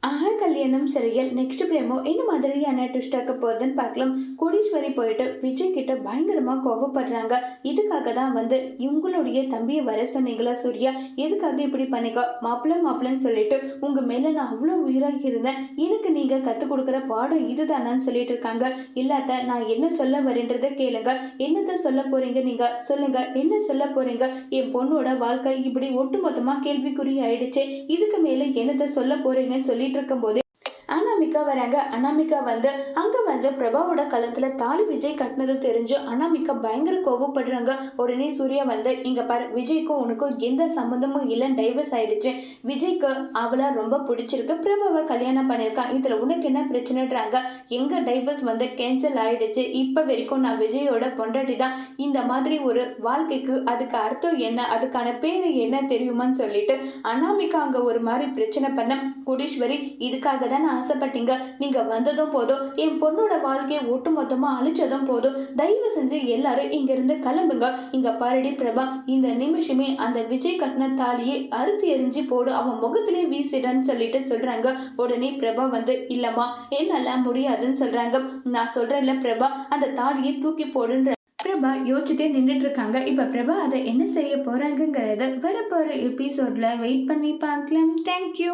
ஆஹா கல்யாணம் சரியில் நெக்ஸ்ட் பிரேமோ என்ன மாதிரியான ட்விஸ்ட் ஆக்க போகுதுன்னு பார்க்கலாம். கோடீஸ்வரி போயிட்டு விஜய் கிட்ட பயங்கரமா கோபப்படுறாங்க. இதுக்காக தான் உங்களுடைய தம்பியை வர சொன்னீங்களா சூர்யா, எதுக்காக இப்படி பண்ணிக்கோ மாப்பிள்ளன்னு சொல்லிட்டு உங்க மேல நான் அவ்வளோ உயிராகி இருந்தேன், எனக்கு நீங்க கற்றுக் கொடுக்குற பாடம் இதுதானான்னு சொல்லிட்டு இருக்காங்க. இல்லாத நான் என்ன சொல்ல வரேன்றதை கேளுங்க. என்னத்த சொல்ல போறீங்க, நீங்க சொல்லுங்க, என்ன சொல்ல போறீங்க? என் பொண்ணோட வாழ்க்கை இப்படி ஒட்டுமொத்தமா கேள்விக்குறி ஆயிடுச்சு, இதுக்கு மேல என்னத்த சொல்ல போறீங்கன்னு சொல்லிட்டு இருக்கும்போது அனாமிகா வராங்க. அனாமிகா அங்க பிரபாவோட கழுத்துல தாலி விஜய் கட்டினது தெரிஞ்சு அனாமிகா பயங்கர கோபப்படுறாங்க. உடனே சூர்யா இங்க பாரு, விஜய்க்கும் உனக்கும் எந்த சம்மந்தமும் இல்லைன்னு டைவர்ஸ் ஆயிடுச்சு. விஜய்க்கு அவளை ரொம்ப பிடிச்சிருக்கு, பிரபாவை கல்யாணம் பண்ணியிருக்கான், இதுல உனக்கு என்ன பிரச்சனைன்றாங்க. எங்க டைவர்ஸ் கேன்சல் ஆயிடுச்சு. இப்ப வரைக்கும் நான் விஜயோட பொண்டாட்டி தான். இந்த மாதிரி ஒரு வாழ்க்கைக்கு அதுக்கு அர்த்தம் என்ன, அதுக்கான பேரு என்ன தெரியுமான்னு சொல்லிட்டு அனாமிகா அங்க ஒரு மாதிரி பிரச்சனை பண்ண கோடீஸ்வரி, இதுக்காக தான் ஆசைப்பட்டீங்க, நீங்க வந்ததும் போதும், என் பொண்ணோட வாழ்க்கையை ஒட்டு மொத்தமா அழிச்சதும் போதும், தயவு செஞ்சு எல்லாரும் இங்க இருந்து கிளம்புங்க. இங்க பாரடி பிரபா, இந்த நிமிஷமே அந்த விஜய் கட்டின தாலியை அறுத்து எரிஞ்சு போடு, அவன் முகத்திலே வீசிடன்னு சொல்லிட்டு சொல்றாங்க. உடனே பிரபா இல்லம்மா என்னால முடியாதுன்னு சொல்றாங்க. நான் சொல்றேன்ல பிரபா, அந்த தாலியை தூக்கி போடுன்ற பிரபா யோசிச்சுட்டே நின்றுட்டு இருக்காங்க. இப்ப பிரபா அதை என்ன செய்ய போறாங்கிறத வரப்போற எபிசோட்ல வெயிட் பண்ணி பார்க்கலாம். தேங்க்யூ.